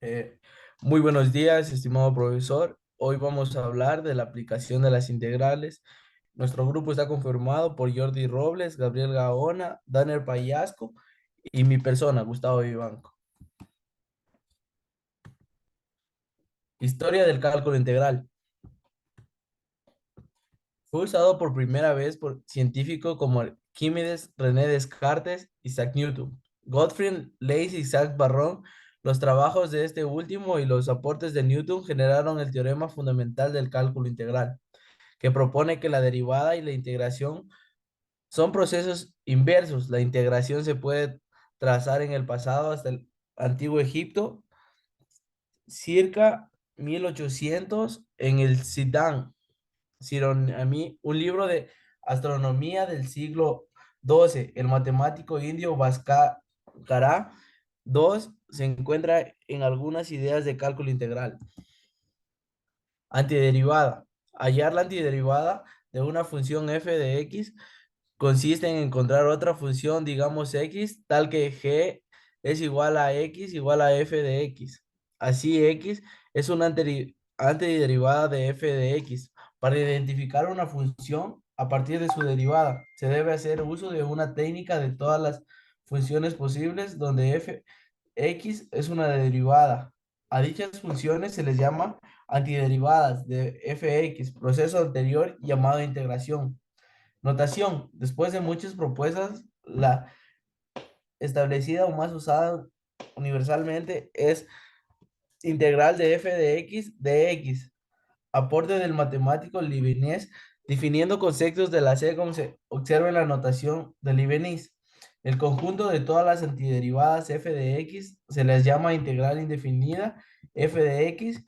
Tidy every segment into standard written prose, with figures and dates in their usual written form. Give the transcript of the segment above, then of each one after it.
Eh, Muy buenos días, estimado profesor. Hoy vamos a hablar de la aplicación de las integrales. Nuestro grupo está conformado por Jordi Robles, Gabriel Gaona, Danner Payasco y mi persona, Gustavo Vivanco. Historia del cálculo integral. Fue usado por primera vez por científicos como Arquímedes, René Descartes, Isaac Newton, Gottfried Leibniz y Isaac Barrón. Los trabajos de este último y los aportes de Newton generaron el teorema fundamental del cálculo integral, que propone que la derivada y la integración son procesos inversos. La integración se puede trazar en el pasado hasta el antiguo Egipto, circa 1800, en el Siddham, un libro de astronomía del siglo XII. El matemático indio Bhaskara II se encuentra en algunas ideas de cálculo integral. Antiderivada. Hallar la antiderivada de una función f de x consiste en encontrar otra función, digamos x, tal que g es igual a x igual a f de x. Así x es una antiderivada de f de x. Para identificar una función a partir de su derivada, se debe hacer uso de una técnica de todas las funciones posibles donde f x es una derivada. A dichas funciones se les llama antiderivadas de fx, proceso anterior llamado integración. Notación: después de muchas propuestas, la establecida o más usada universalmente es integral de f de x de x. Aporte del matemático Leibniz, definiendo conceptos de la C como se observa en la notación de Leibniz. El conjunto de todas las antiderivadas f de x se les llama integral indefinida f de x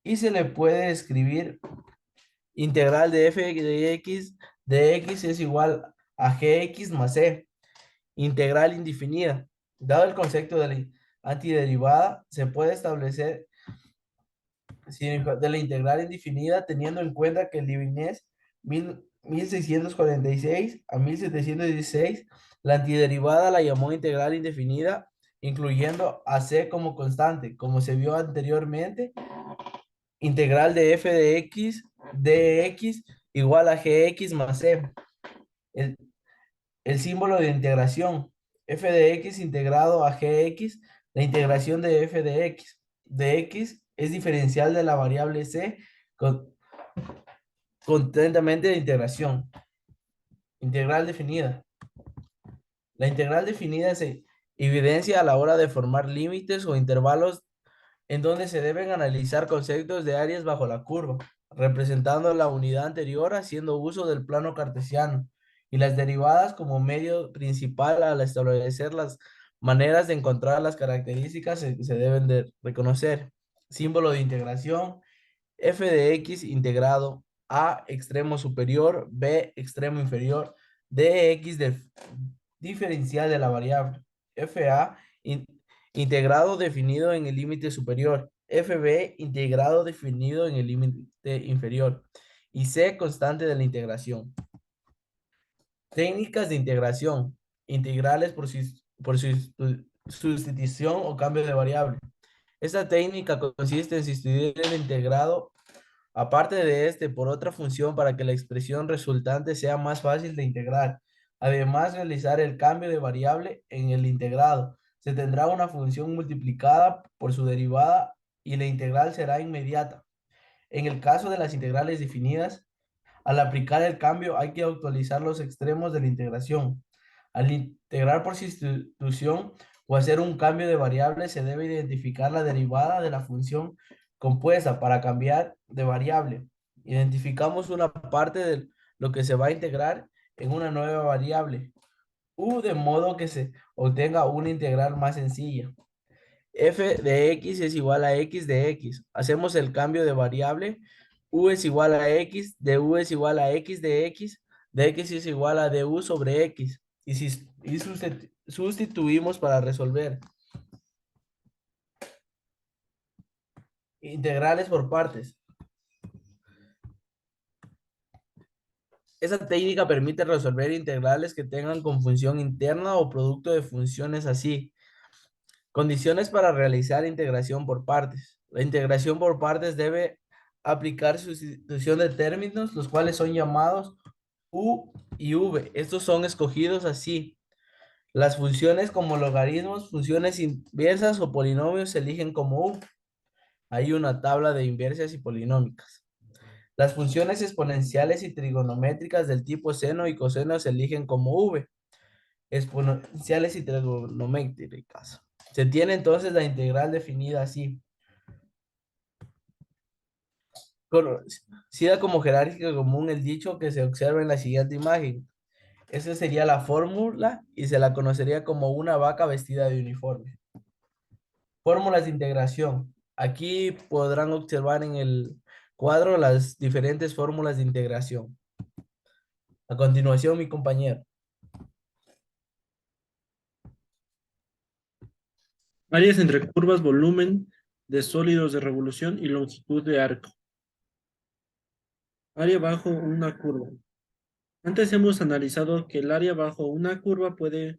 y se le puede escribir integral de f de x es igual a gx más c, integral indefinida. Dado el concepto de la antiderivada, se puede establecer de la integral indefinida teniendo en cuenta que el Leibniz 1646 a 1716, la antiderivada la llamó integral indefinida, incluyendo a c como constante, como se vio anteriormente. Integral de f de x de x igual a gx más c. El, el símbolo de integración, f de x integrado a gx, la integración de f de x es diferencial de la variable c con, constantamente de integración. Integral definida. La integral definida se evidencia a la hora de formar límites o intervalos en donde se deben analizar conceptos de áreas bajo la curva, representando la unidad anterior haciendo uso del plano cartesiano y las derivadas como medio principal al establecer las maneras de encontrar las características se deben de reconocer. Símbolo de integración, f de x integrado a extremo superior, b extremo inferior, dx del diferencial de la variable, fa integrado definido en el límite superior, fb integrado definido en el límite inferior y c constante de la integración. Técnicas de integración, integrales por sustitución o cambio de variable. Esta técnica consiste en sustituir el integrado aparte de este por otra función para que la expresión resultante sea más fácil de integrar. Además, realizar el cambio de variable en el integrado. Se tendrá una función multiplicada por su derivada y la integral será inmediata. En el caso de las integrales definidas, al aplicar el cambio hay que actualizar los extremos de la integración. Al integrar por sustitución o hacer un cambio de variable, se debe identificar la derivada de la función compuesta para cambiar de variable. Identificamos una parte de lo que se va a integrar en una nueva variable, u de modo que se obtenga una integral más sencilla. F de x es igual a x de x. Hacemos el cambio de variable. U es igual a x, de u es igual a x de x es igual a du sobre x. Y sustituimos para resolver. Integrales por partes. Esa técnica permite resolver integrales que tengan confunción interna o producto de funciones así. Condiciones para realizar integración por partes. La integración por partes debe aplicar sustitución de términos, los cuales son llamados U y V. Estos son escogidos así. Las funciones como logaritmos, funciones inversas o polinomios se eligen como U. Hay una tabla de inversas y polinómicas. Las funciones exponenciales y trigonométricas del tipo seno y coseno se eligen como V. Exponenciales y trigonométricas. Se tiene entonces la integral definida así. Conocida como jerárquica común el dicho que se observa en la siguiente imagen. Esa sería la fórmula y se la conocería como una vaca vestida de uniforme. Fórmulas de integración. Aquí podrán observar en el cuadro las diferentes fórmulas de integración. A continuación, mi compañero. Áreas entre curvas, volumen de sólidos de revolución y longitud de arco. Área bajo una curva. Antes hemos analizado que el área bajo una curva puede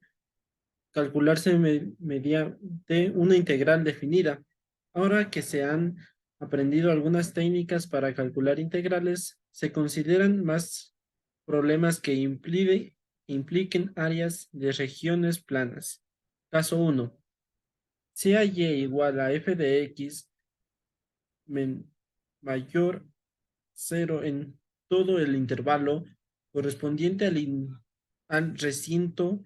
calcularse mediante una integral definida. Ahora que se han aprendido algunas técnicas para calcular integrales, se consideran más problemas que impliquen áreas de regiones planas. Caso 1. Sea y igual a f de x mayor 0 en todo el intervalo correspondiente al recinto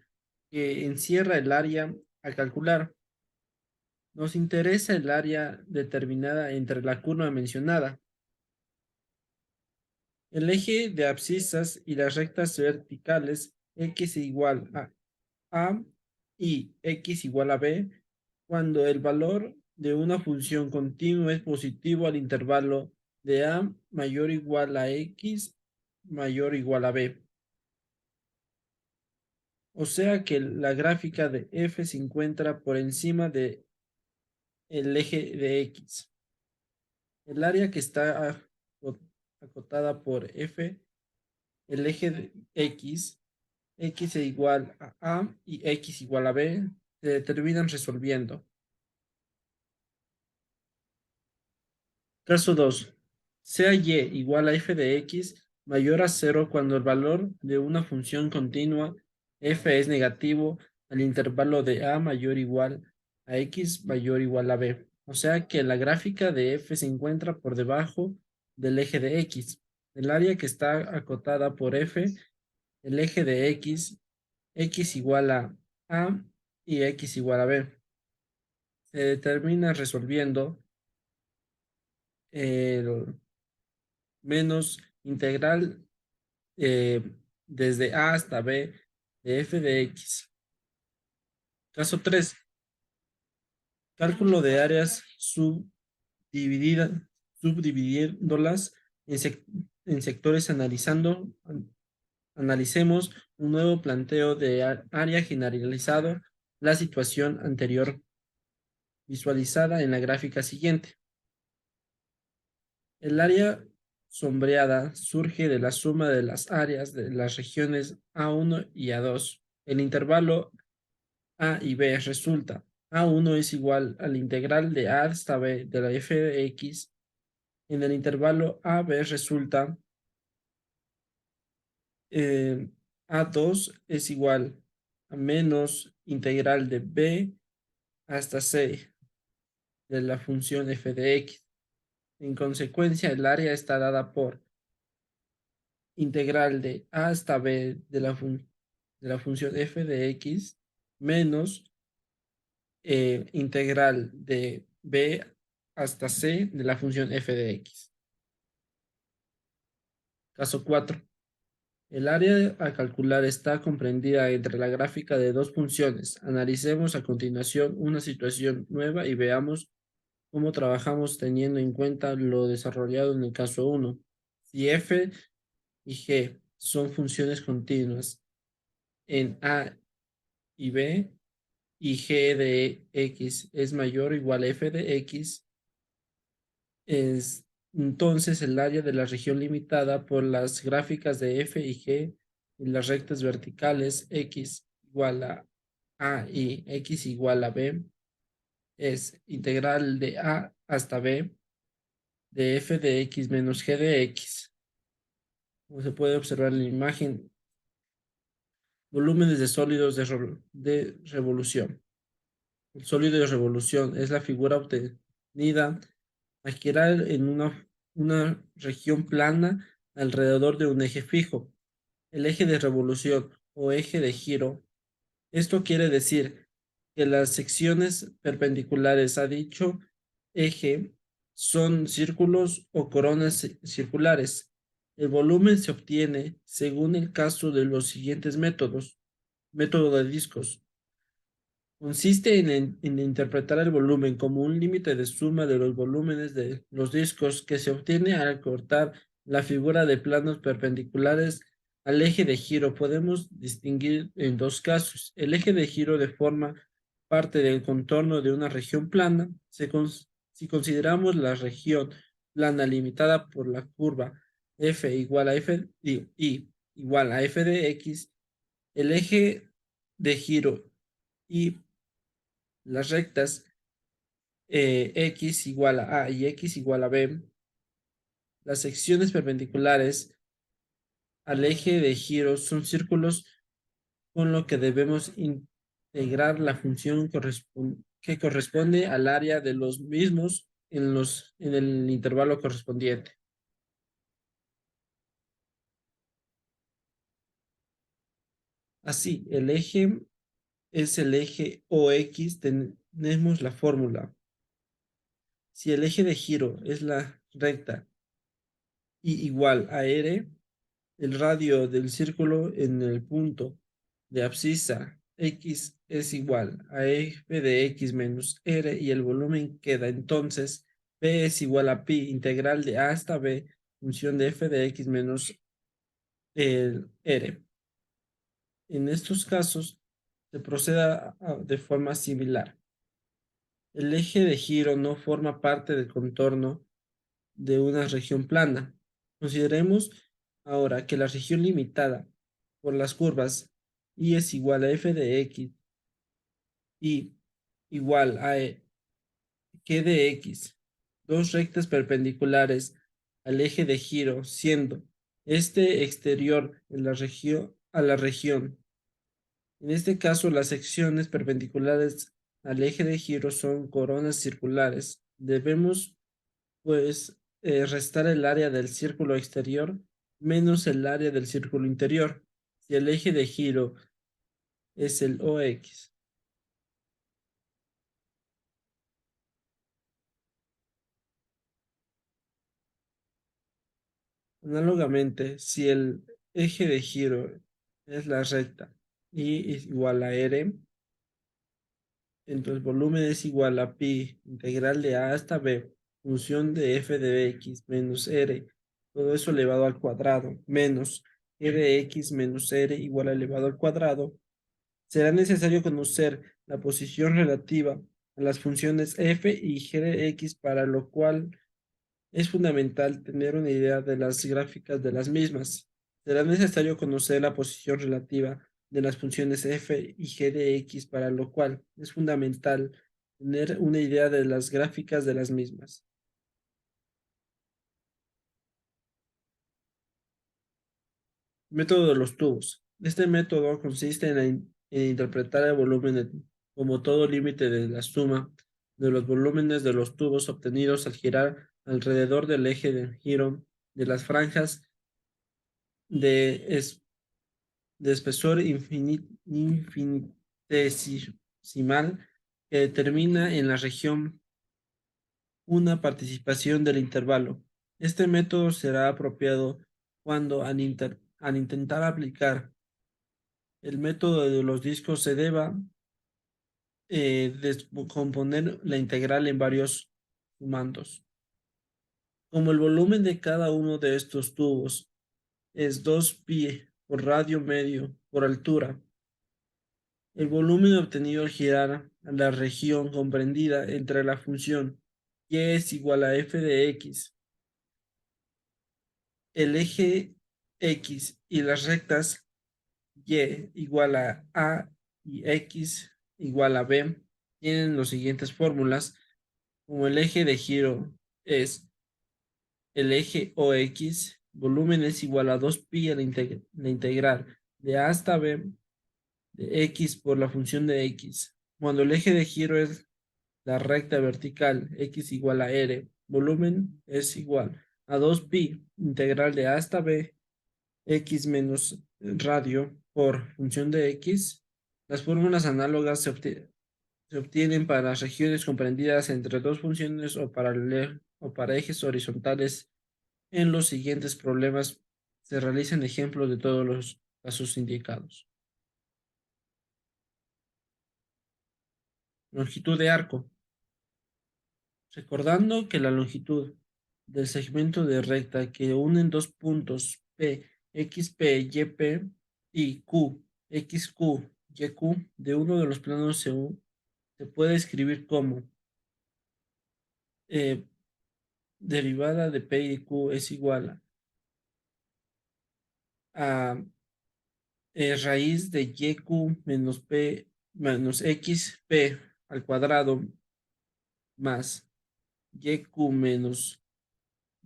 que encierra el área a calcular. Nos interesa el área determinada entre la curva mencionada. El eje de abscisas y las rectas verticales x igual a y x igual a b, cuando el valor de una función continua es positivo al intervalo de a mayor o igual a x mayor o igual a b. O sea que la gráfica de f se encuentra por encima del eje de x. El área que está acotada por f, el eje de x, x es igual a y x igual a b, se determinan resolviendo. Caso 2. Sea y igual a f de x mayor a 0 cuando el valor de una función continua f es negativo al intervalo de a mayor o igual a x mayor o igual a b. O sea que la gráfica de f se encuentra por debajo del eje de x. El área que está acotada por f, el eje de x igual a y x igual a b. Se determina resolviendo el menos integral eh, desde a hasta b de f de x. Caso 3. Cálculo de áreas subdividiéndolas en sectores analicemos un nuevo planteo de área generalizado, la situación anterior visualizada en la gráfica siguiente. El área sombreada surge de la suma de las áreas de las regiones A1 y A2. El intervalo A y B resulta A1 es igual al integral de A hasta B de la f de x. En el intervalo AB resulta A2 es igual a menos integral de B hasta C de la función f de x. En consecuencia, el área está dada por integral de a hasta b de la función f de x menos integral de b hasta c de la función f de x. Caso 4. El área a calcular está comprendida entre la gráfica de dos funciones. Analicemos a continuación una situación nueva y veamos cómo trabajamos teniendo en cuenta lo desarrollado en el caso 1. Si f y g son funciones continuas en a y b y g de x es mayor o igual a f de x, entonces el área de la región limitada por las gráficas de f y g y las rectas verticales x igual a y x igual a b es integral de a hasta b de f de x menos g de x. Como se puede observar en la imagen, volúmenes de sólidos de revolución. El sólido de revolución es la figura obtenida al girar en una región plana alrededor de un eje fijo. El eje de revolución o eje de giro. Esto quiere decir que las secciones perpendiculares a dicho eje son círculos o coronas circulares. El volumen se obtiene según el caso de los siguientes métodos. Método de discos. Consiste en interpretar el volumen como un límite de suma de los volúmenes de los discos que se obtiene al cortar la figura de planos perpendiculares al eje de giro. Podemos distinguir en dos casos. El eje de giro de forma parte del contorno de una región plana. Si consideramos la región plana limitada por la curva f igual a f y igual a f de x, el eje de giro y las rectas x igual a y x igual a b, las secciones perpendiculares al eje de giro son círculos con lo que debemos integrar la función que corresponde al área de los mismos en el intervalo correspondiente. Así, el eje es el eje OX, tenemos la fórmula. Si el eje de giro es la recta y igual a R, el radio del círculo en el punto de abscisa x es igual a f de x menos r y el volumen queda entonces p es igual a pi integral de a hasta b función de f de x menos el r. En estos casos se procede de forma similar. El eje de giro no forma parte del contorno de una región plana. Consideremos ahora que la región limitada por las curvas y es igual a f de x y igual a g de x, dos rectas perpendiculares al eje de giro, siendo este exterior en la región a la región. En este caso, las secciones perpendiculares al eje de giro son coronas circulares. Debemos pues restar el área del círculo exterior menos el área del círculo interior. Si el eje de giro es el OX. Análogamente, si el eje de giro es la recta y es igual a R, entonces volumen es igual a pi integral de a hasta b, función de f de x menos r, todo eso elevado al cuadrado, menos e de x menos r igual a elevado al cuadrado. Será necesario conocer la posición relativa a las funciones f y g de x, para lo cual es fundamental tener una idea de las gráficas de las mismas. Será necesario conocer la posición relativa de las funciones f y g de x, para lo cual es fundamental tener una idea de las gráficas de las mismas. Método de los tubos. Este método consiste en interpretar el volumen como todo límite de la suma de los volúmenes de los tubos obtenidos al girar alrededor del eje de giro de las franjas de, de espesor infinitesimal que determina en la región una participación del intervalo. Este método será apropiado cuando al intentar aplicar el método de los discos se deba descomponer la integral en varios sumandos. Como el volumen de cada uno de estos tubos es 2pi por radio medio por altura, el volumen obtenido al girar a la región comprendida entre la función y es igual a f de x, el eje x y las rectas y igual a y x igual a b, tienen las siguientes fórmulas, como el eje de giro es el eje OX, volumen es igual a 2pi a la integral de A hasta B de X por la función de X. Cuando el eje de giro es la recta vertical, X igual a R, volumen es igual a 2pi integral de A hasta B, X menos radio por función de X. Las fórmulas análogas se obtienen para las regiones comprendidas entre dos funciones o para ejes horizontales. En los siguientes problemas se realizan ejemplos de todos los casos indicados. Longitud de arco. Recordando que la longitud del segmento de recta que unen dos puntos P, XP, YP y Q, XQ, YQ de uno de los planos se puede escribir como eh, derivada de P y Q es igual a raíz de YQ menos P menos XP al cuadrado más YQ menos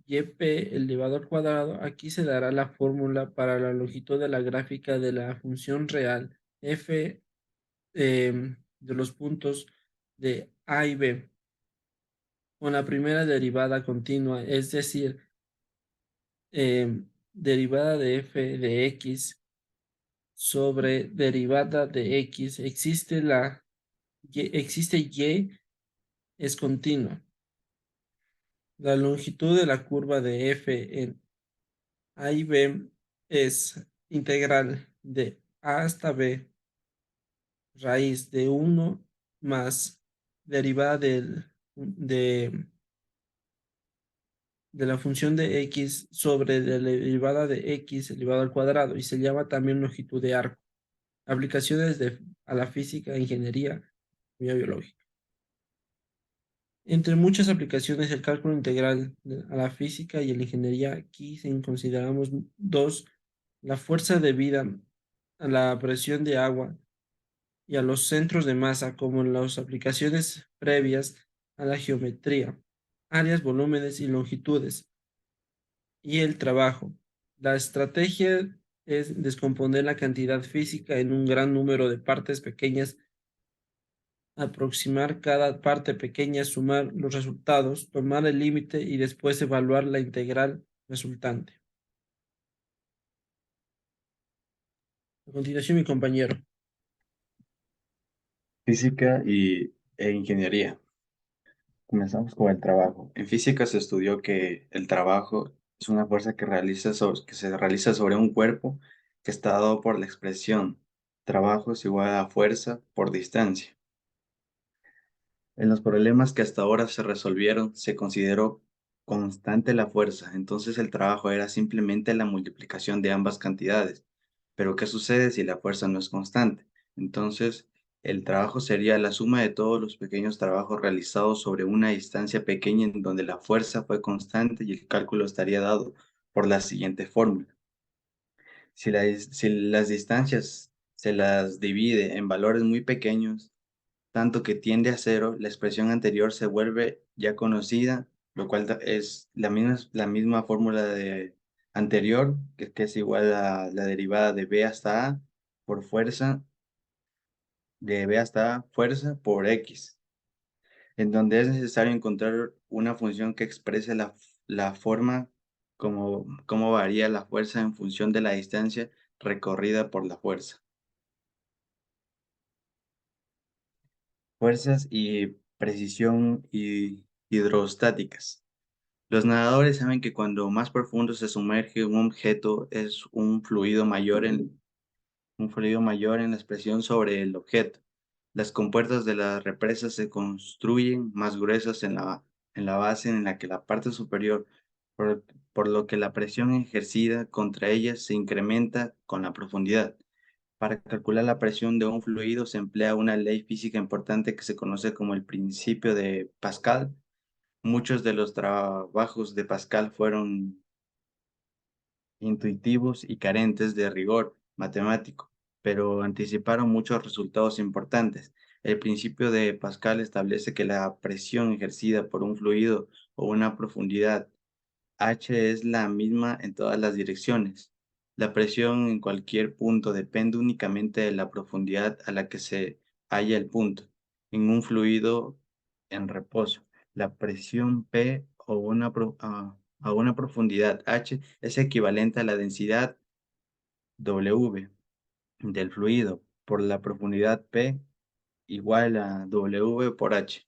YP elevado al cuadrado. Aquí se dará la fórmula para la longitud de la gráfica de la función real f de los puntos de A y B con la primera derivada continua, es decir, derivada de f de x sobre derivada de x. Existe y es continua. La longitud de la curva de f en A y B es integral de A hasta B raíz de 1 más derivada de la función de x sobre la derivada de x elevado al cuadrado y se llama también longitud de arco. Aplicaciones a la física, ingeniería y biológica. Entre muchas aplicaciones, el cálculo integral a la física y la ingeniería, aquí consideramos dos: la fuerza debida a la presión de agua y a los centros de masa, como en las aplicaciones previas a la geometría, áreas, volúmenes y longitudes, y el trabajo. La estrategia es descomponer la cantidad física en un gran número de partes pequeñas, aproximar cada parte pequeña, sumar los resultados, tomar el límite y después evaluar la integral resultante. A continuación, mi compañero. Física e ingeniería. Comenzamos con el trabajo. En física se estudió que el trabajo es una fuerza que se realiza sobre un cuerpo que está dado por la expresión trabajo es igual a fuerza por distancia. En los problemas que hasta ahora se resolvieron, se consideró constante la fuerza, entonces el trabajo era simplemente la multiplicación de ambas cantidades. Pero ¿qué sucede si la fuerza no es constante? Entonces, el trabajo sería la suma de todos los pequeños trabajos realizados sobre una distancia pequeña en donde la fuerza fue constante y el cálculo estaría dado por la siguiente fórmula. Si las distancias se las divide en valores muy pequeños, tanto que tiende a cero, la expresión anterior se vuelve ya conocida, lo cual es la misma fórmula de anterior, que es igual a la derivada de b hasta a por fuerza, de b hasta a fuerza por x, en donde es necesario encontrar una función que exprese la forma como varía la fuerza en función de la distancia recorrida por la fuerza. Fuerzas y precisión hidrostáticas. Los nadadores saben que cuando más profundo se sumerge un objeto es un fluido mayor en la expresión sobre el objeto. Las compuertas de las represas se construyen más gruesas en la base en la que la parte superior, por, por lo que la presión ejercida contra ellas se incrementa con la profundidad. Para calcular la presión de un fluido se emplea una ley física importante que se conoce como el principio de Pascal. Muchos de los trabajos de Pascal fueron intuitivos y carentes de rigor matemático, pero anticiparon muchos resultados importantes. El principio de Pascal establece que la presión ejercida por un fluido o una profundidad H es la misma en todas las direcciones. La presión en cualquier punto depende únicamente de la profundidad a la que se halla el punto. En un fluido en reposo, la presión P o a una profundidad H es equivalente a la densidad W del fluido por la profundidad P igual a W por H.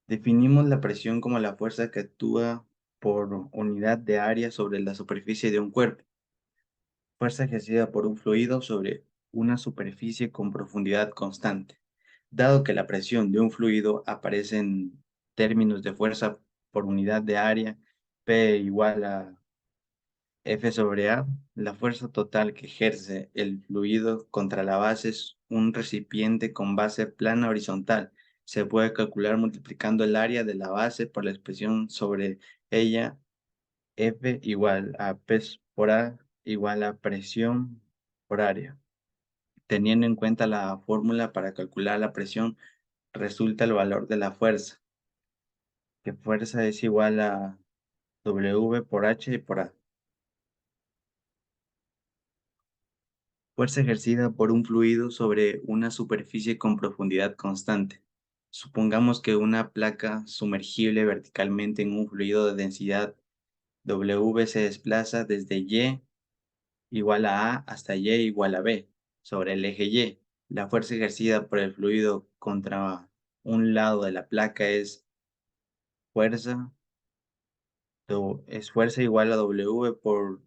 Definimos la presión como la fuerza que actúa por unidad de área sobre la superficie de un cuerpo. Fuerza ejercida por un fluido sobre una superficie con profundidad constante. Dado que la presión de un fluido aparece en términos de fuerza por unidad de área, P igual a F sobre A, la fuerza total que ejerce el fluido contra la base es un recipiente con base plana horizontal. Se puede calcular multiplicando el área de la base por la expresión sobre ella, F igual a P por A igual a presión por área. Teniendo en cuenta la fórmula para calcular la presión, resulta el valor de la fuerza, que fuerza es igual a W por H por A. Fuerza ejercida por un fluido sobre una superficie con profundidad constante. Supongamos que una placa sumergible verticalmente en un fluido de densidad W se desplaza desde Y igual a hasta Y igual a B sobre el eje Y. La fuerza ejercida por el fluido contra un lado de la placa fuerza, es fuerza igual a W por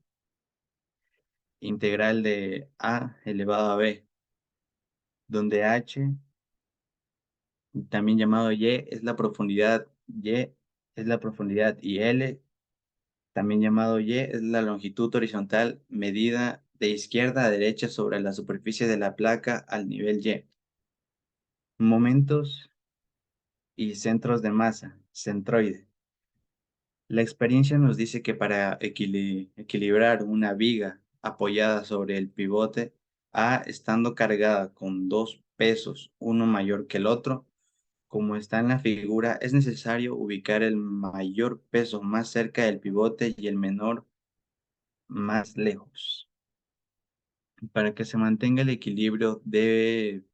integral de A elevado a B, donde H también llamado Y, es la profundidad y L, también llamado Y, es la longitud horizontal medida de izquierda a derecha sobre la superficie de la placa al nivel Y. Momentos y centros de masa, centroide. La experiencia nos dice que para equilibrar una viga apoyada sobre el pivote A estando cargada con dos pesos, uno mayor que el otro, como está en la figura, es necesario ubicar el mayor peso más cerca del pivote y el menor más lejos. Para que se mantenga el equilibrio debe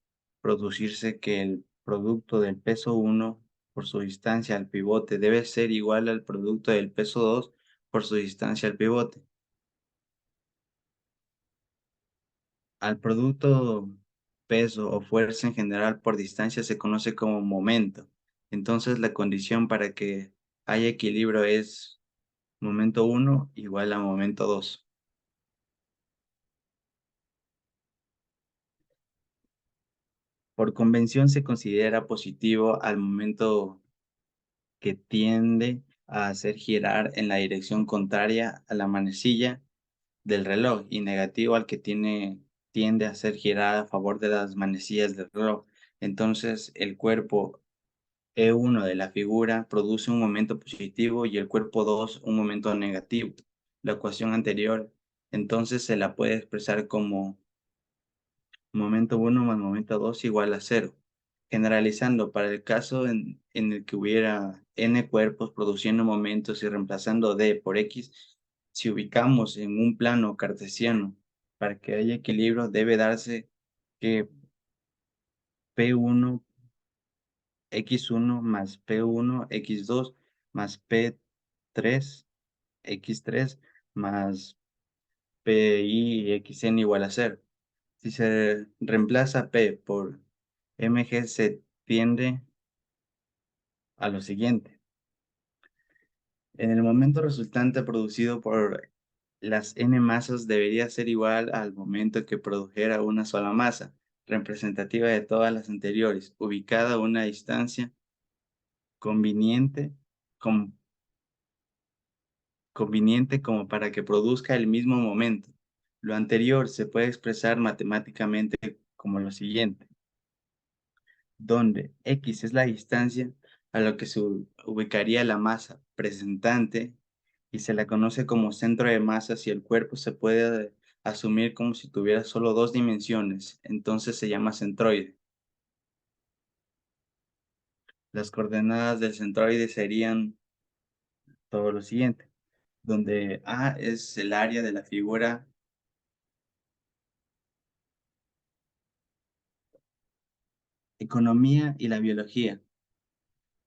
producirse que el producto del peso 1 por su distancia al pivote debe ser igual al producto del peso 2 por su distancia al pivote. Al producto peso o fuerza en general por distancia se conoce como momento. Entonces la condición para que haya equilibrio es momento 1 igual a momento 2. Por convención se considera positivo al momento que tiende a hacer girar en la dirección contraria a la manecilla del reloj y negativo al que tiende a hacer girar a favor de las manecillas del reloj. Entonces el cuerpo E1 de la figura produce un momento positivo y el cuerpo 2 un momento negativo. La ecuación anterior entonces se la puede expresar como momento 1 más momento 2 igual a 0. Generalizando, para el caso en el que hubiera n cuerpos produciendo momentos y reemplazando d por x, si ubicamos en un plano cartesiano, para que haya equilibrio debe darse que P1 x1 más P1 x2 más P3 x3 más PI xn igual a 0. Si se reemplaza P por mg se tiende a lo siguiente. En el momento resultante producido por las n masas debería ser igual al momento que produjera una sola masa, representativa de todas las anteriores, ubicada a una distancia conveniente, com- conveniente como para que produzca el mismo momento. Lo anterior se puede expresar matemáticamente como lo siguiente, donde x es la distancia a lo que se ubicaría la masa presentante y se la conoce como centro de masa si el cuerpo se puede asumir como si tuviera solo dos dimensiones, entonces se llama centroide. Las coordenadas del centroide serían todo lo siguiente, donde A es el área de la figura, economía y la biología,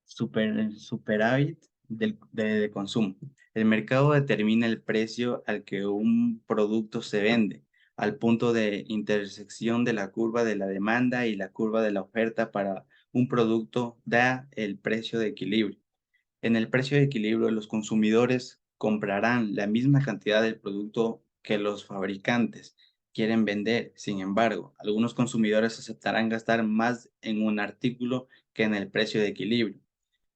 superávit de consumo. El mercado determina el precio al que un producto se vende, al punto de intersección de la curva de la demanda y la curva de la oferta para un producto da el precio de equilibrio. En el precio de equilibrio, los consumidores comprarán la misma cantidad del producto que los fabricantes quieren vender. Sin embargo, algunos consumidores aceptarán gastar más en un artículo que en el precio de equilibrio.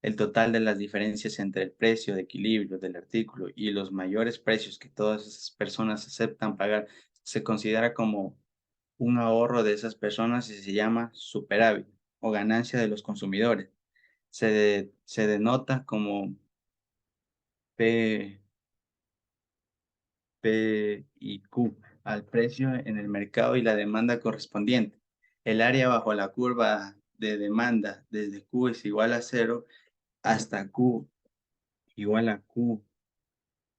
El total de las diferencias entre el precio de equilibrio del artículo y los mayores precios que todas esas personas aceptan pagar se considera como un ahorro de esas personas y se llama superávit o ganancia de los consumidores. Se denota como P, P y Q al precio en el mercado y la demanda correspondiente. El área bajo la curva de demanda desde Q es igual a cero hasta Q igual a Q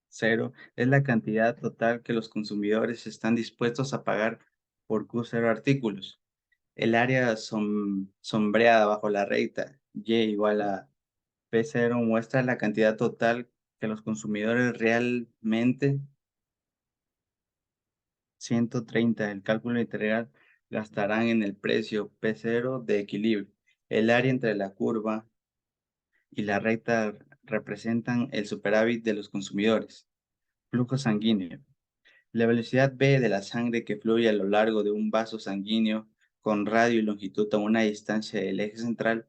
cero es la cantidad total que los consumidores están dispuestos a pagar por Q cero artículos. El área sombreada bajo la recta Y igual a P cero muestra la cantidad total que los consumidores realmente 130 el cálculo integral gastarán en el precio P0 de equilibrio. El área entre la curva y la recta representan el superávit de los consumidores. Flujo sanguíneo. La velocidad V de la sangre que fluye a lo largo de un vaso sanguíneo con radio y longitud a una distancia del eje central,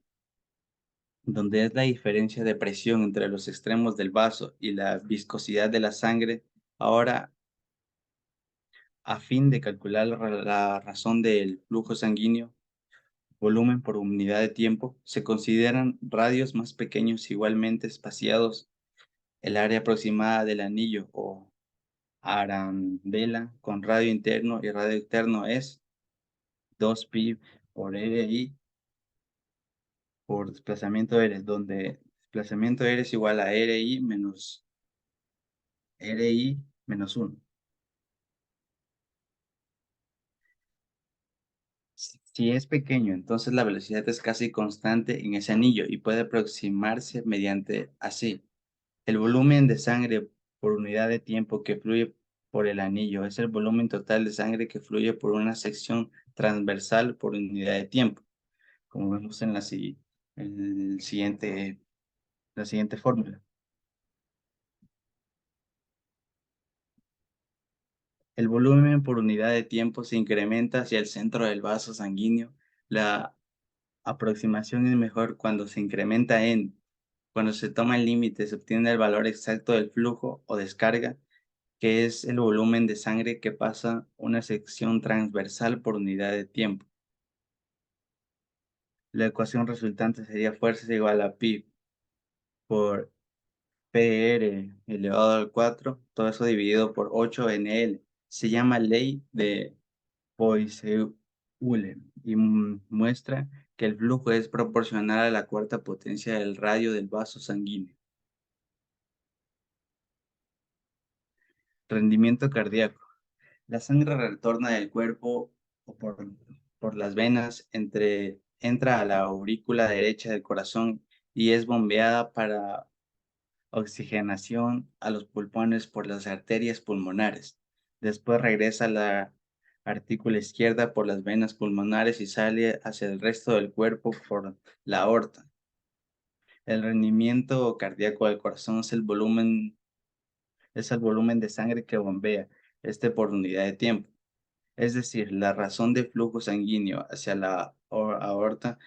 donde es la diferencia de presión entre los extremos del vaso y la viscosidad de la sangre. Ahora, a fin de calcular la razón del flujo sanguíneo, volumen por unidad de tiempo, se consideran radios más pequeños igualmente espaciados. El área aproximada del anillo o arandela con radio interno y radio externo es 2pi por RI por desplazamiento R, donde desplazamiento R es igual a RI menos 1. Si es pequeño, entonces la velocidad es casi constante en ese anillo y puede aproximarse mediante así. El volumen de sangre por unidad de tiempo que fluye por el anillo es el volumen total de sangre que fluye por una sección transversal por unidad de tiempo, como vemos en el siguiente, la siguiente fórmula. El volumen por unidad de tiempo se incrementa hacia el centro del vaso sanguíneo. La aproximación es mejor cuando se incrementa cuando se toma el límite, se obtiene el valor exacto del flujo o descarga que es el volumen de sangre que pasa una sección transversal por unidad de tiempo. La ecuación resultante sería fuerza igual a pi por PR elevado al 4, todo eso dividido por 8NL. Se llama ley de Poiseuille y muestra que el flujo es proporcional a la cuarta potencia del radio del vaso sanguíneo. Rendimiento cardíaco. La sangre retorna del cuerpo o por las venas, entra a la aurícula derecha del corazón y es bombeada para oxigenación a los pulmones por las arterias pulmonares. Después regresa a la artícula izquierda por las venas pulmonares y sale hacia el resto del cuerpo por la aorta. El rendimiento cardíaco del corazón es el volumen de sangre que bombea, por unidad de tiempo. Es decir, la razón de flujo sanguíneo hacia la aorta.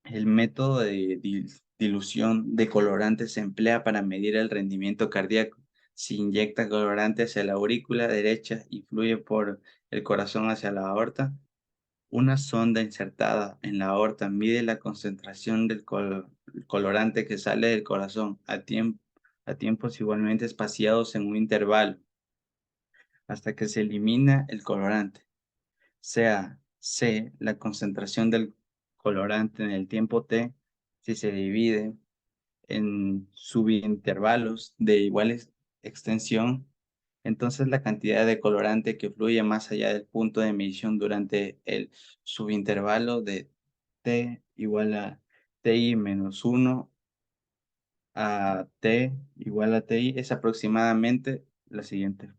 El método de dilución de colorantes se emplea para medir el rendimiento cardíaco. Se inyecta colorante hacia la aurícula derecha y fluye por el corazón hacia la aorta. Una sonda insertada en la aorta mide la concentración del colorante que sale del corazón a tiempos igualmente espaciados en un intervalo hasta que se elimina el colorante. Sea C la concentración del colorante en el tiempo T si se divide en subintervalos de iguales extensión, entonces la cantidad de colorante que fluye más allá del punto de medición durante el subintervalo de T igual a TI menos 1 a T igual a TI es aproximadamente la siguiente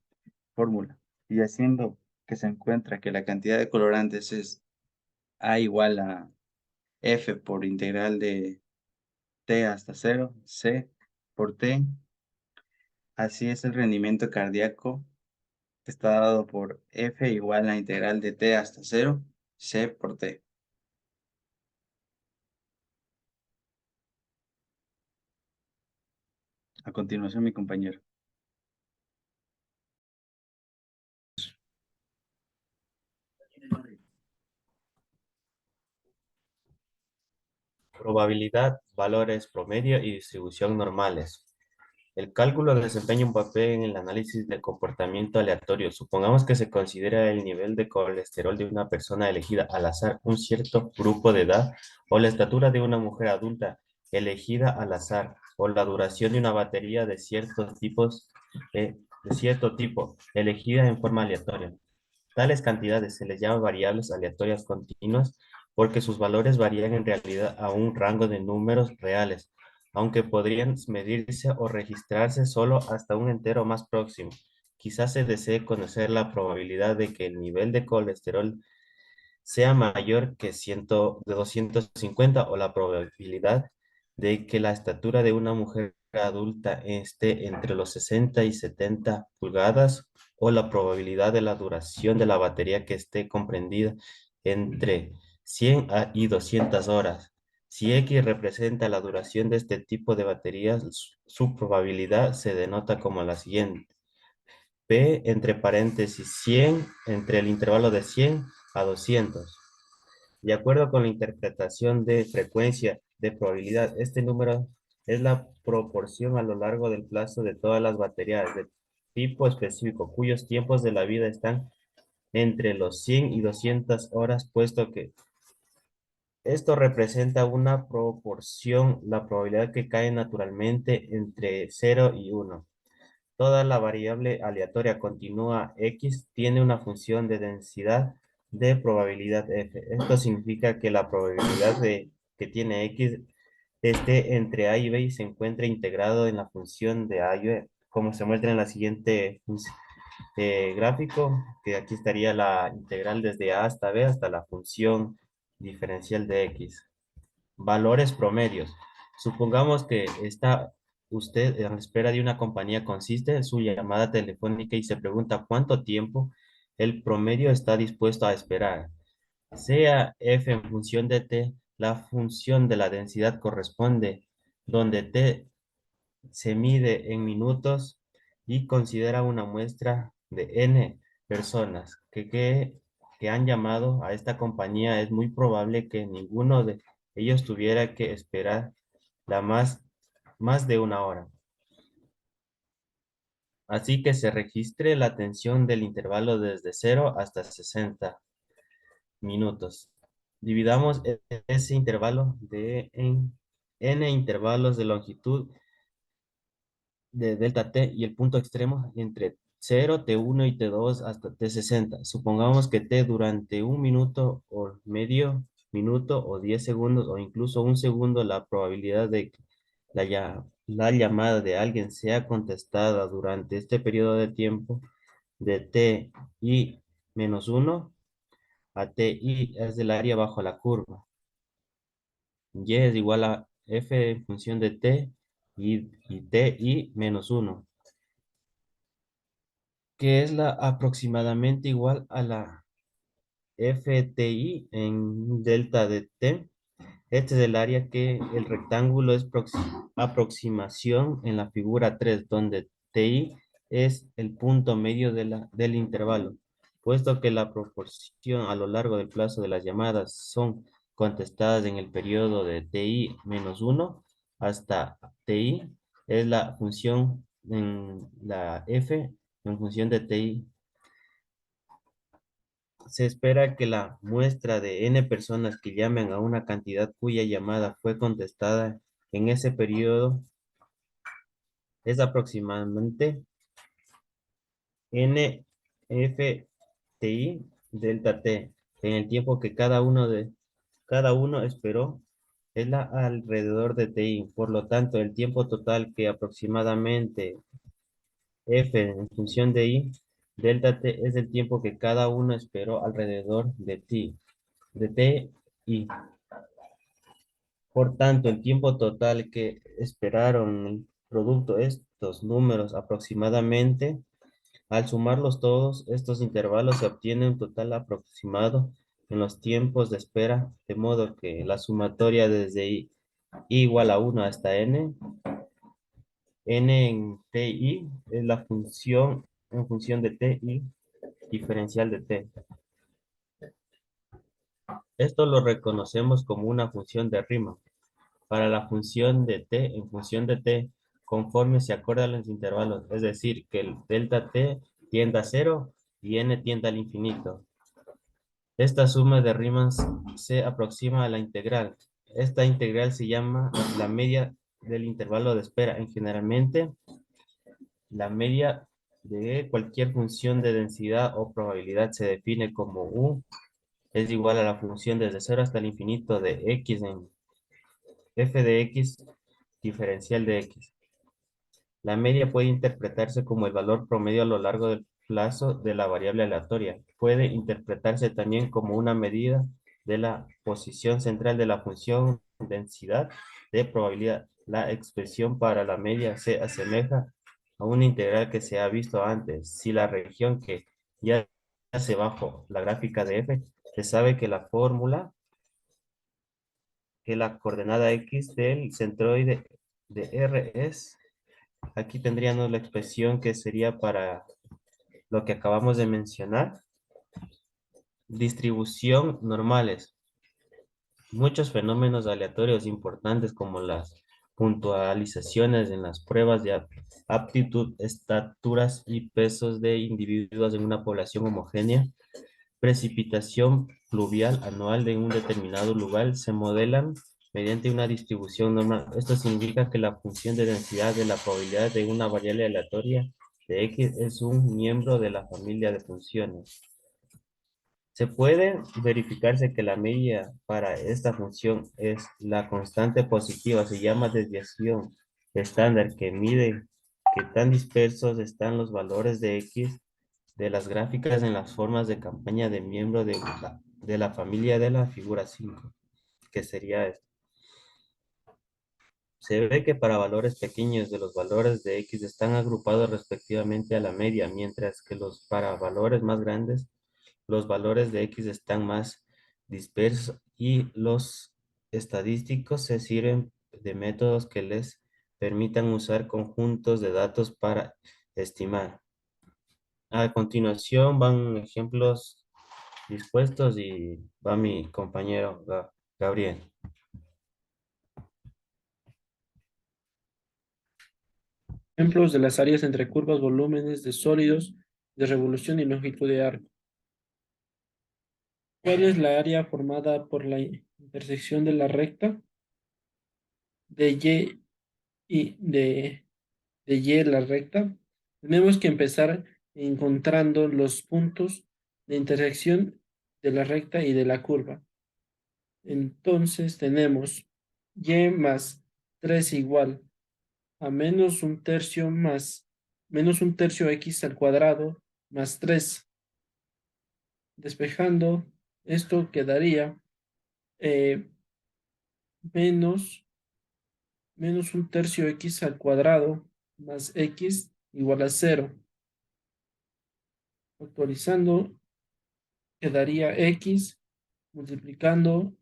fórmula. Y haciendo que se encuentra que la cantidad de colorantes es A igual a F por integral de T hasta 0, C por T. Así es el rendimiento cardíaco que está dado por F igual a la integral de T hasta 0, C por T. A continuación, mi compañero. Probabilidad, valores promedio y distribución normales. El cálculo desempeña un papel en el análisis del comportamiento aleatorio. Supongamos que se considera el nivel de colesterol de una persona elegida al azar, un cierto grupo de edad, o la estatura de una mujer adulta elegida al azar, o la duración de una batería de ciertos tipos, de cierto tipo, elegida en forma aleatoria. Tales cantidades se les llama variables aleatorias continuas porque sus valores varían en realidad a un rango de números reales, aunque podrían medirse o registrarse solo hasta un entero más próximo. Quizás se desee conocer la probabilidad de que el nivel de colesterol sea mayor que 100 de 250 o la probabilidad de que la estatura de una mujer adulta esté entre los 60 y 70 pulgadas o la probabilidad de la duración de la batería que esté comprendida entre 100 y 200 horas. Si X representa la duración de este tipo de baterías, su probabilidad se denota como la siguiente. P entre paréntesis 100 entre el intervalo de 100 a 200. De acuerdo con la interpretación de frecuencia de probabilidad, este número es la proporción a lo largo del plazo de todas las baterías de tipo específico, cuyos tiempos de la vida están entre los 100 y 200 horas, puesto que esto representa una proporción, la probabilidad que cae naturalmente entre 0 y 1. Toda la variable aleatoria continua X tiene una función de densidad de probabilidad F. Esto significa que la probabilidad de que tiene X esté entre A y B y se encuentre integrado en la función de A y B, como se muestra en la siguiente gráfico, que aquí estaría la integral desde A hasta B hasta la función diferencial de X. Valores promedios. Supongamos que está usted en espera de una compañía, consiste en su llamada telefónica y se pregunta cuánto tiempo el promedio está dispuesto a esperar. Sea f en función de t, la función de la densidad corresponde, donde t se mide en minutos y considera una muestra de n personas que han llamado a esta compañía. Es muy probable que ninguno de ellos tuviera que esperar la más de una hora. Así que se registre la tensión del intervalo desde 0 hasta 60 minutos. Dividamos ese intervalo en n intervalos de longitud de delta t y el punto extremo entre 0, T1 y T2 hasta T60. Supongamos que T durante un minuto o medio minuto o 10 segundos o incluso un segundo, la probabilidad de que la llamada de alguien sea contestada durante este periodo de tiempo de T y menos 1 a T y es del área bajo la curva. Y es igual a F en función de T y T y menos 1, que es la aproximadamente igual a la FTI en delta de T. Este es el área que el rectángulo es aproximación en la figura 3, donde TI es el punto medio del intervalo. Puesto que la proporción a lo largo del plazo de las llamadas son contestadas en el periodo de TI menos 1 hasta TI, es la función en la F en función de TI. Se espera que la muestra de n personas que llamen a una cantidad cuya llamada fue contestada en ese periodo es aproximadamente NFTI delta T, en el tiempo que cada uno esperó es la alrededor de TI. Por lo tanto, el tiempo total que aproximadamente F en función de I, delta T es el tiempo que cada uno esperó alrededor de T y por tanto, el tiempo total que esperaron el producto de estos números aproximadamente, al sumarlos todos, estos intervalos se obtiene un total aproximado en los tiempos de espera, de modo que la sumatoria desde I igual a 1 hasta n en TI es la función en función de TI diferencial de T. Esto lo reconocemos como una función de Riemann. Para la función de t en función de t, conforme se acordan los intervalos, es decir, que el delta t tiende a cero y n tiende al infinito. Esta suma de Riemann se aproxima a la integral. Esta integral se llama la media del intervalo de espera. Generalmente, la media de cualquier función de densidad o probabilidad se define como u es igual a la función desde cero hasta el infinito de x en f de x diferencial de x. La media puede interpretarse como el valor promedio a lo largo del plazo de la variable aleatoria. Puede interpretarse también como una medida de la posición central de la función densidad de probabilidad. La expresión para la media se asemeja a una integral que se ha visto antes. Si la región que ya se bajo la gráfica de f, se sabe que la fórmula, que la coordenada x del centroide de R es. Aquí tendríamos la expresión que sería para lo que acabamos de mencionar. Distribución normales. Muchos fenómenos aleatorios importantes como las puntualizaciones en las pruebas de aptitud, estaturas y pesos de individuos en una población homogénea, precipitación pluvial anual de un determinado lugar se modelan mediante una distribución normal. Esto significa que la función de densidad de la probabilidad de una variable aleatoria de X es un miembro de la familia de funciones. Se puede verificarse que la media para esta función es la constante positiva, se llama desviación estándar que mide qué tan dispersos están los valores de X de las gráficas en las formas de campaña de miembro de la familia de la figura 5, que sería esto. Se ve que para valores pequeños de los valores de X están agrupados respectivamente a la media, mientras que para valores más grandes, los valores de X están más dispersos y los estadísticos se sirven de métodos que les permitan usar conjuntos de datos para estimar. A continuación van ejemplos dispuestos y va mi compañero Gabriel. Ejemplos de las áreas entre curvas, volúmenes de sólidos, de revolución y longitud de arco. ¿Cuál es la área formada por la intersección de la recta de Y la recta? Tenemos que empezar encontrando los puntos de intersección de la recta y de la curva. Entonces tenemos Y más 3 igual a menos un tercio X al cuadrado más 3. Despejando, esto quedaría eh, menos, menos un tercio X al cuadrado más X igual a 0. Actualizando, quedaría X multiplicando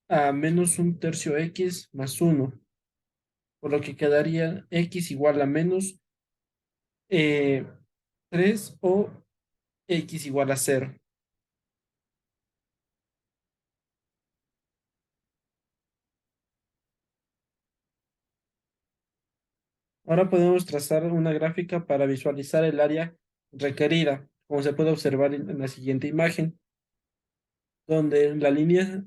a menos un tercio X más 1, por lo que quedaría X igual a menos 3 o X igual a 0. Ahora podemos trazar una gráfica para visualizar el área requerida, como se puede observar en la siguiente imagen. donde la línea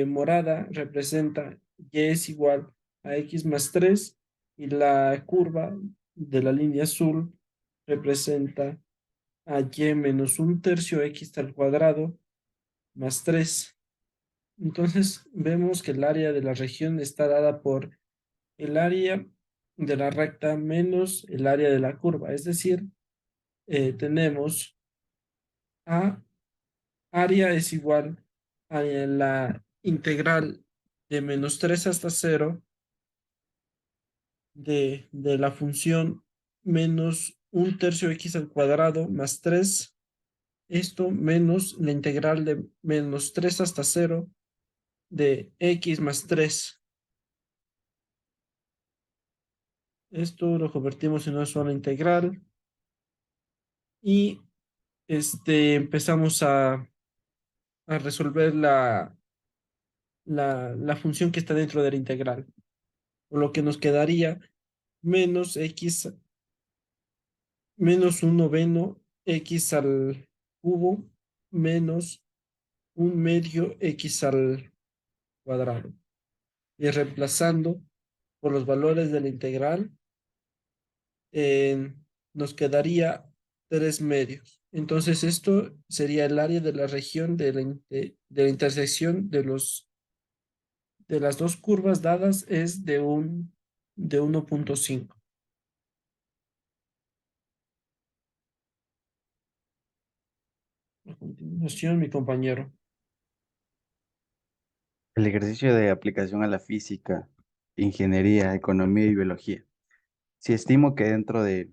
morada representa y es igual a x más 3 y la curva de la línea azul representa a y menos un tercio x al cuadrado más 3. Entonces vemos que el área de la región está dada por el área de la recta menos el área de la curva. Es decir, tenemos a área es igual a la integral de menos 3 hasta 0 de la función menos un tercio x al cuadrado más 3. Esto menos la integral de menos 3 hasta 0 de x más 3. Esto lo convertimos en una sola integral y empezamos a resolver la función que está dentro de la integral. Por lo que nos quedaría menos x menos un noveno x al cubo menos un medio x al cuadrado. Y reemplazando por los valores de la integral, eh, nos quedaría 3 medios. Entonces esto sería el área de la región de la intersección de las dos curvas dadas es de 1.5. A continuación, mi compañero. El ejercicio de aplicación a la física, ingeniería, economía y biología. Si estimo que dentro de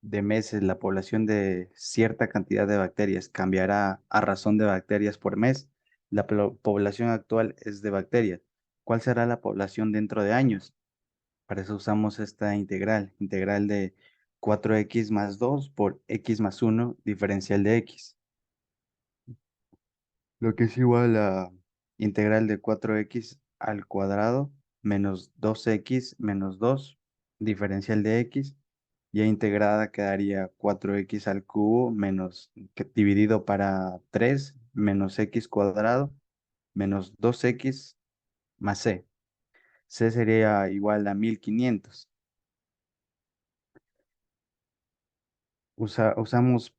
meses la población de cierta cantidad de bacterias cambiará a razón de bacterias por mes, la población actual es de bacterias. ¿Cuál será la población dentro de años? Para eso usamos esta integral de 4x más 2 por x más 1 diferencial de x, lo que es igual a integral de 4x al cuadrado menos 2x menos 2 diferencial de x, ya integrada quedaría 4x al cubo menos dividido para 3 menos x cuadrado menos 2x más c. C sería igual a 1500. Usamos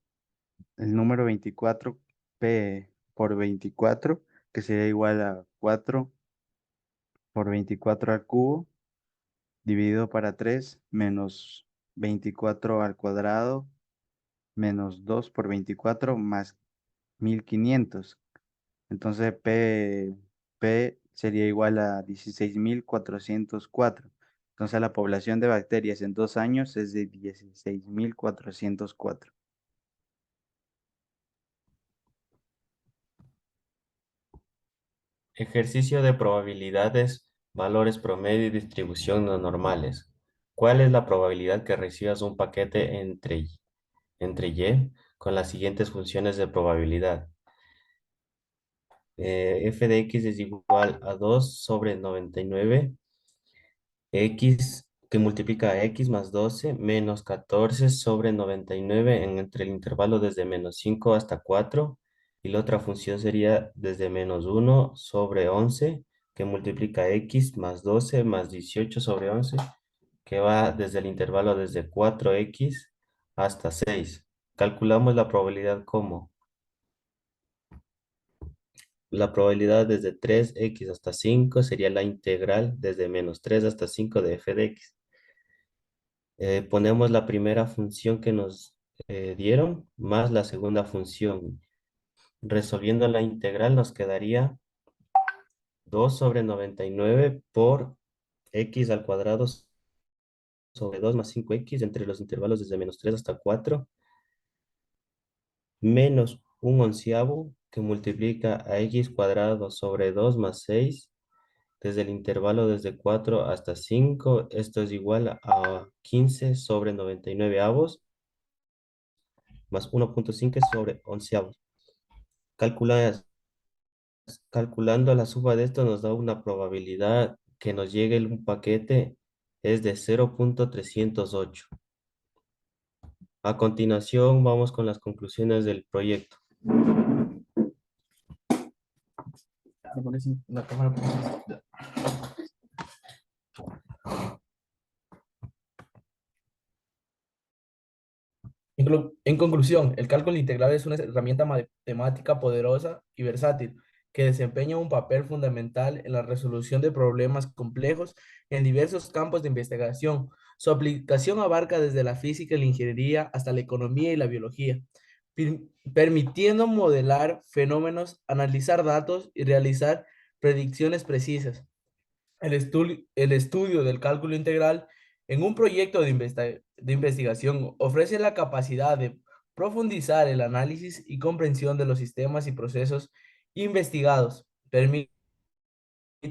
el número 24 p por 24, que sería igual a 4 por 24 al cubo, dividido para 3 menos 24 al cuadrado, menos 2 por 24 más 1500. Entonces P sería igual a 16.404. Entonces la población de bacterias en 2 años es de 16.404. Ejercicio de probabilidades, valores promedio y distribución no normales. ¿Cuál es la probabilidad que recibas un paquete entre y con las siguientes funciones de probabilidad? F de x es igual a 2 sobre 99, x que multiplica a x más 12 menos 14 sobre 99 entre el intervalo desde menos 5 hasta 4, y la otra función sería desde menos 1 sobre 11 que multiplica x más 12 más 18 sobre 11, que va desde el intervalo desde 4x hasta 6. Calculamos la probabilidad como la probabilidad desde 3x hasta 5 sería la integral desde menos 3 hasta 5 de f de x. Ponemos la primera función que nos dieron más la segunda función. Resolviendo la integral nos quedaría 2 sobre 99 por x al cuadrado sobre 2 más 5x entre los intervalos desde menos 3 hasta 4 menos un onceavo que multiplica a x cuadrado sobre 2 más 6 desde el intervalo desde 4 hasta 5. Esto es igual a 15 sobre 99 avos más 1.5 sobre 11 avos. Calculando la suma de esto nos da una probabilidad que nos llegue un paquete es de 0.308. A continuación vamos con las conclusiones del proyecto. Me pones la cámara. En conclusión, el cálculo integral es una herramienta matemática poderosa y versátil que desempeña un papel fundamental en la resolución de problemas complejos en diversos campos de investigación. Su aplicación abarca desde la física y la ingeniería hasta la economía y la biología, permitiendo modelar fenómenos, analizar datos y realizar predicciones precisas. El estudio del cálculo integral en un proyecto de investigación ofrece la capacidad de profundizar el análisis y comprensión de los sistemas y procesos investigados. Permite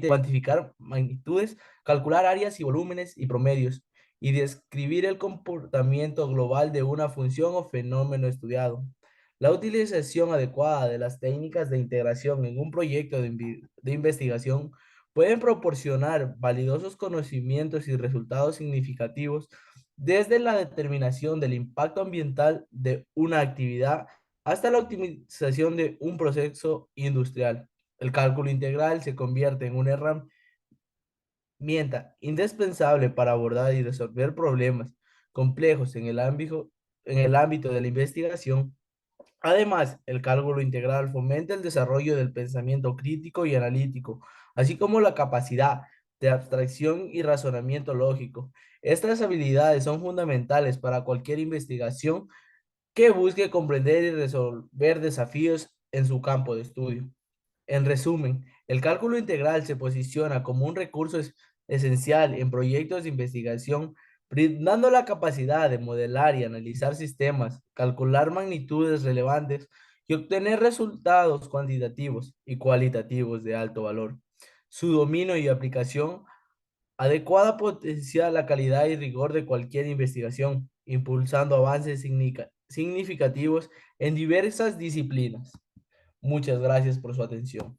cuantificar magnitudes, calcular áreas y volúmenes y promedios, y describir el comportamiento global de una función o fenómeno estudiado. La utilización adecuada de las técnicas de integración en un proyecto de investigación pueden proporcionar valiosos conocimientos y resultados significativos desde la determinación del impacto ambiental de una actividad hasta la optimización de un proceso industrial. El cálculo integral se convierte en una herramienta indispensable para abordar y resolver problemas complejos en el ámbito de la investigación. Además, el cálculo integral fomenta el desarrollo del pensamiento crítico y analítico, así como la capacidad de abstracción y razonamiento lógico. Estas habilidades son fundamentales para cualquier investigación que busque comprender y resolver desafíos en su campo de estudio. En resumen, el cálculo integral se posiciona como un recurso esencial en proyectos de investigación, brindando la capacidad de modelar y analizar sistemas, calcular magnitudes relevantes y obtener resultados cuantitativos y cualitativos de alto valor. Su dominio y aplicación adecuada potencia la calidad y rigor de cualquier investigación, impulsando avances significativos en diversas disciplinas. Muchas gracias por su atención.